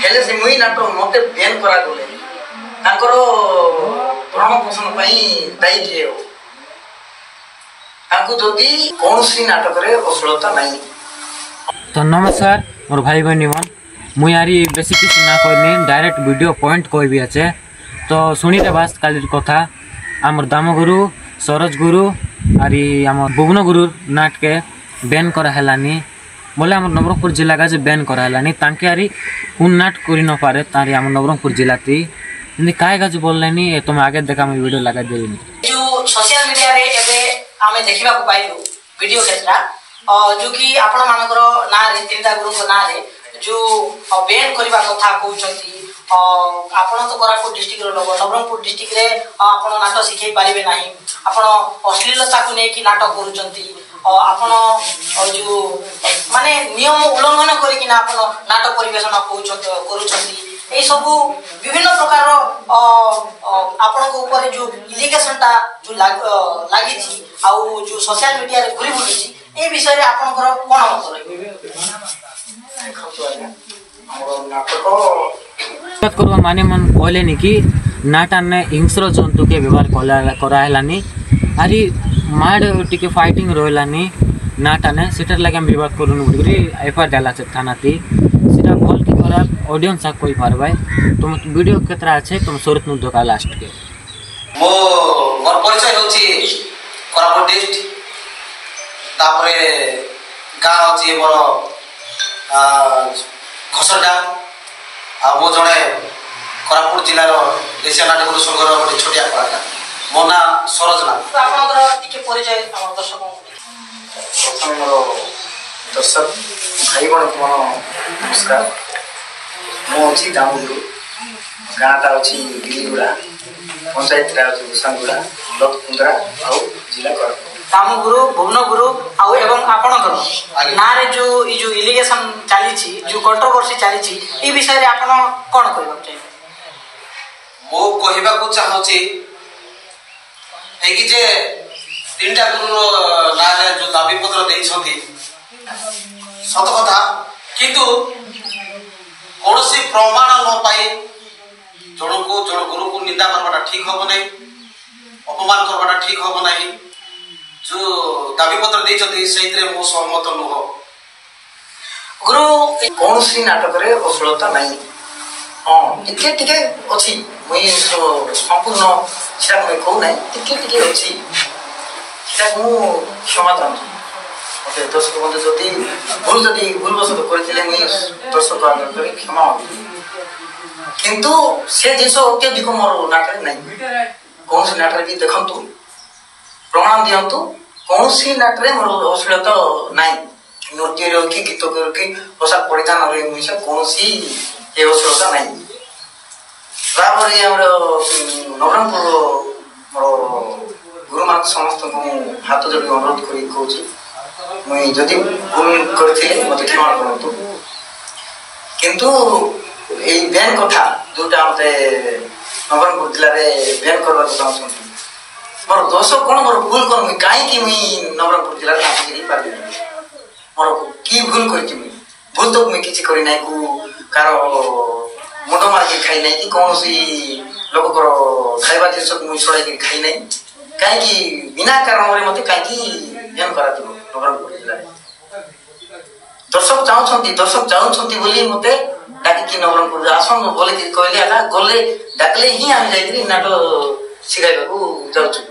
हेले से मुई नाटक मते बैन करा गले तांकर भरण पोषण पई दायी किए हो तांको जदि कौनसी नाटक रे अश्लीलता नहीं। तो नमस्कार मोर भाई बहन मन मुई यारी बेसी किसी ना कहनी डायरेक्ट वीडियो पॉइंट कहबी अच्छे तो शुणी बास काली कथा आमर दाम गुरु सरोज गुरु आरी आम बुबन गुरु नाट के बैन करा हेलानी बोले आम नवरंगपुर जिला का बैन करा हेलानी तांके यारी कुन नाट करि न पारे तारी आम नवरंगपुर जिला ती इनदी काय गाज बोललेनी तुम आगे देखा मैं वीडियो लगा देनी जो सोशल मीडिया रे एबे आमे देखिबा को पाइलु वीडियो केतरा जो कि आपण मानकर ना रे तीनटा गुरु को ना रे जो बैन करबा कथा कहउछंती आपण तो कोरापुट डिस्ट्रिक्ट रो लोग नवरंगपुर डिस्ट्रिक्ट रे आपण नाटक सिखै पारिबे नाही आपण अश्लीलता को नै कि नाटक करूछंती आपण जो माने नियम उल्लंघन करी कि ना आपण नाटक परिवेशन करूछंती ए सब विभिन्न प्रकार आपण को ऊपर जो इलिगेशन ता जो लागि छी आ जो सोशल मीडिया रे घुरी बुली छी ए विषय रे आपण कोन मत रही बात करवा माने मन कहले नि कि नाटा ने हिंस्र जंतु के व्यवहार करा हेलानी आरी माड टिके फाइटिंग रहलानी नाटा ने सेटर लगे हम विवाद करूनु बुडरी एफआईआर डाला छ थाना ती सेटा बोल कि खराब ऑडियंस आ कोई भरबाय तुम वीडियो केतरा আছে तुम सुरत नु धोका लास्ट के मोर परिचय होची कोरापुट डिस्ट्रिक्ट तापरे गाँव अछि मोर खसरडा आ मो जने कोरापुट जिल्ला रो देशिया नाटक गुरु संघ रो गोटे छोटिया कलाकार मो ना सरोज ना तो आपनकर टिके परिचय हमर दर्शक प्रथम मोर दर्शक भाई बहन को नमस्कार मो अछि दामुगुरु गाँटा अछि गिलीगुड़ा पंचायत रा अछि उसांगुड़ा ब्लॉक कुंदरा आउ जिला कोरापुट दामुगुरु भुवन गुरु आउ एवं आपनकर ना रे जो ई जो इलिगेशन चाली छी जो कंट्रोवर्सी चाली छी ई विषय रे आपण कोन कहबा चाहिए मो कहिबा को चाहूची ए कि जे तीनटा गुरु ना रे जो दाबी पत्र देई छथि सत कथा किंतु कोनोसी प्रमाण न पाई जण गुरु को निंदा करबाटा ठीक होबो नै अपमान करबाटा ठीक होबो नै जो दाबी पत्र देई छथि सेइतरे मो सहमत न हो गुरु कौनसी नाटक रे अश्लीलता नहीं हां टिके टिके अछि मुई संपूर्ण सेटा मुई कहू नै टिके टिके अछि सेटा मु समाधान ओके दर्शक बंधु जदि भूल बस करथिले मुई दर्शक आगे करी क्षमा किंतु से जिंस अत्यधिक मोर नाटक नहीं कौनसी नाटक भी देखंतु प्रमाण दियंतु कौनसी नाटक रे मोर अश्लीलता नहीं नृत्य रो की गीत रो की पोशाक परिधान रे मिसा कौनसी ए अश्लीलता नहीं राबरी हमर नवरंगपुर मोर गुरु मान समस्त को हाथ जोड़ी अनुरोध करी कहूची मुई जदि भूल करथिले मते क्षमा करंतु किंतु ए बैन कथा जोटा मते नवरंगपुर जिल्ला रे बैन करबा चाहछंती मोर दोष कोन मोर भूल कोन मुई काई कि मुई नवरंगपुर जिल्ला रे नाटक करि पारबे मोर की भूल करछि मुई भूल तो मुई किछि करि नै को कारो मुंड मार के खाई नै कि कोनोसी लोक करो खाइबा जिंस मुई सड़ाई के खाई नै काई कि बिना कारण रे मते काई कि बैन करा दिबो नवरंगपुर जिल्ला रे दर्शक चाहछंती बोली मते डाकी कि नवरंगपुर आसन बोले कि कहले आला गले डाकले ही हम जाई नाटक सिखाइबा को जाउछु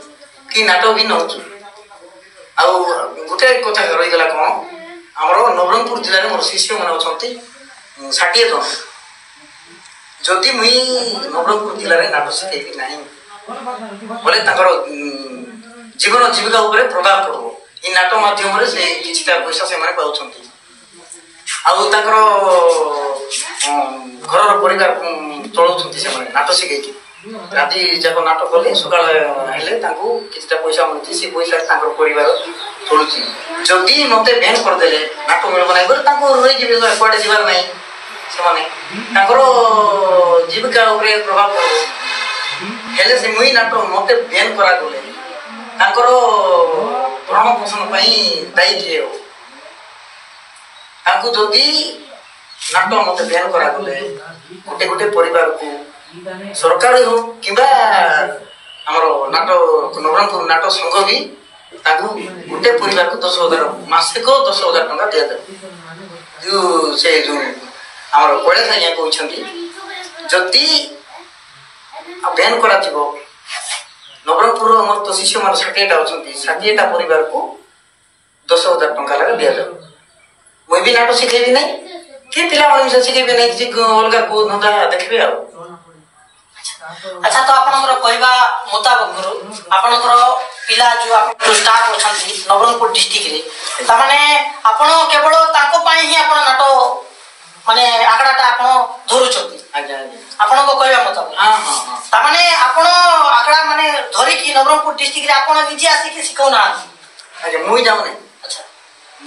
कि नाटक भी नउछु आ गुटे कथा रही गला कोन हमरो नवरंगपुर जिल्ला रे मोर शिष्य मन अछंती 60 जन जदि मुई नवरंगपुर जिल्ला रे नाटक सिखाइबी नाही बोले ताकर जीवन जीविका ऊपर प्रभाव पड़ो इ नाटक माध्यम रे से किछटा पैसा से माने पाउछंती आ ताकर घर परिवार चलाउछंती से माने नाटक सिखाइकी राति जाको नाटक कले सकाळ हेले तांको किछटा पैसा मिलछि से पैसा तांकर परिवार चलुछि जदि मते बैन कर देले नाटक मिलबो नै बोले तांको रहि जिबे कोडे जीवार नै से माने तांकर जीविका ऊपर प्रभाव पड़ो हेले से मुई नाटक मते बैन करा गले तांकर भरण पोषण पई दायी किए हो तांको जदि नाट मत बैन करा गोटे गोटे परिवार को सरकार हो कि नाट नवरंगपुर नाट संघ भी गोटे परिवार को 10,000 मासिक 10,000 टंका दिया जो से जो आम कैलाश आज्ञा कहते जदि बैन करा नवरंगपुर आम तो शिशु मान 60टा अच्छा 60टा परिवार को 10,000 टंका लगा दि जाऊ मुई भी नाटक शिखेबी ना कि पिला मिसा शिखेबी ना कि अलग को नदा देखबे आ अच्छा तो आपनकर कहबा मुताबिक गुरु आपनकर पिला जो आपन स्टाफ अछंती नवरंगपुर डिस्ट्रिक्ट रे त माने आपण केवल ताको पई ही आपण नाटो माने आकड़ाटा आपण धरुचंती आज्ञा आपण को कहबा मुताबिक हां हां त माने आपण आकड़ा माने धरि की नवरंगपुर डिस्ट्रिक्ट रे आपण निजे आसी के सिखौ ना आज्ञा मुई जाऊ नै अच्छा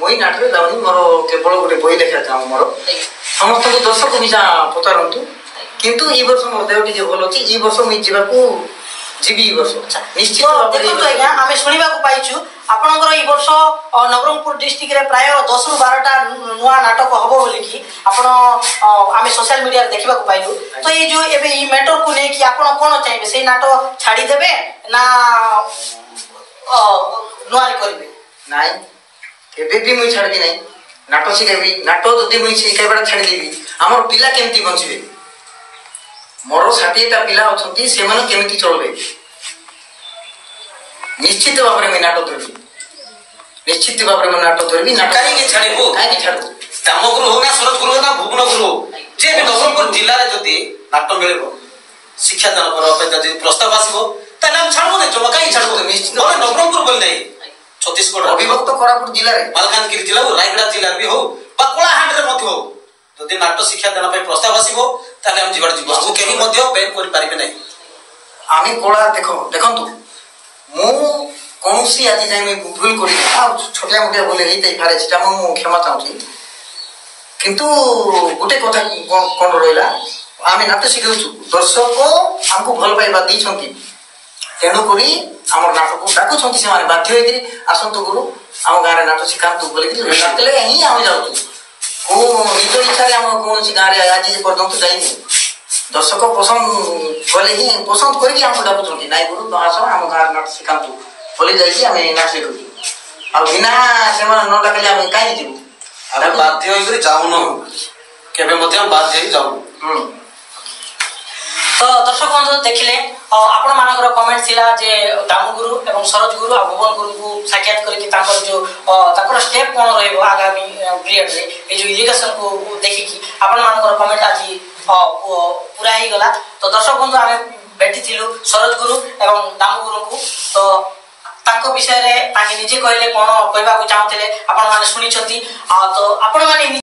मुई नाटक जाऊनी मोर केवल गोटे बही लेखा चाहूँ मोर समस्त को दर्शक मिसा पचारतु किंतु ई वर्ष मोर देह टिके भल अछि ई वर्ष मुई जीवाकू जीवी ई वर्ष निश्चित देखो तो आज्ञा आमे सुनिबा को पाइछु आपनकर ई वर्ष नवरंगपुर डिस्ट्रिक्ट रे प्राय 10 रु 12टा नुवा नाटक हबो बोली कि आपण आमे सोशल मीडिया रे देखिबा को पाइलु तो ये जो एबे ई मैटर को नै कि आपण कोन चाहबे से नाटक छाडी देबे ना नुवा रे करबे नाइ केबे भी मुई छाड़बी नहीं नाटक शिखेबी नाटक जदि मुई शिखेबाटा छाड़ी देबी हमर पिला केमती बंचिबे मोर 60टा पिला अछंती से मन केमती चलबे निश्चित भाव में नाटक धरबी निश्चित भाव में नाटक धरबी नाटक काहे के छाड़बो काहे के छाड़बो दामगुरु हो ना सरज गुरु हो ना भुवन गुरु जे भी नवरंगपुर जिल्ला रे जति नाटक मिलबो शिक्षा दान कर पे जदि प्रस्ताव आसीबो त नाम छाड़बो नै जमा काहे छाड़बो निश्चित नवरंगपुर बोल नै छत्तीसगढ़ अभिभक्त कोरापुट जिल्ला रे मालकानगिरी जिल्ला रायगढ़ जिल्ला भी हो बा कोलाहांड रे मध्य हो जदि नाट्य शिक्षा देना पे प्रस्ताव आसीबो ताले हम जीवाड़ जीव हमहु केही मध्य बैन करि पारिबे नै आमी कोला देखंतु मु कोनसी आज जाय मैं भूल करी आ छोटिया मोटिया बोले नहीं तई पारे सेटा मु क्षमा चाहूची किंतु गुटे कथा कोन रहला आमी नाट्य शिखौछु दर्शक हमको भल पाइबा दी छंती तेणु करी हमर नाटक को डाकु छंती से माने बाध्य होई आसंतु गुरु हम गारे नाटक शिखांतु बोले कि डाकले ही हम जाउछु को निज इच्छा रे हम कोनसी गारे आज पर्यंत जाइनी दर्शक पसंद बोले ही पसंद करके हमको डाकु छंती नाइ गुरु तो आसो हम गारे नाटक शिखांतु बोले जाई हम नाटक शिखौछु आ बिना से मन न डाकले हम काई जीवु अरे बाध्य होई करी जाउनो केबे मध्य हम बाध्य होई जाउ तो दर्शक बंधु देखिले आपण मानकर कमेंट थिला जे दामगुरु एवं सरोज गुरु आ भुवन गुरु को साक्षात करके ताकर जो ताकर स्टेप कोन रहइबो आगामी पीरियड रे ए जो एजुकेशन को देखि कि आपण मानकर कमेंट आज पूरा ही गला तो दर्शक बंधु हमें बैठी थिलु सरोज गुरु एवं दामगुरु को तो ताको विषय रे ताके निजे कहले कोन कहबा को चाहतले आपण माने सुनि छथि तो आपण माने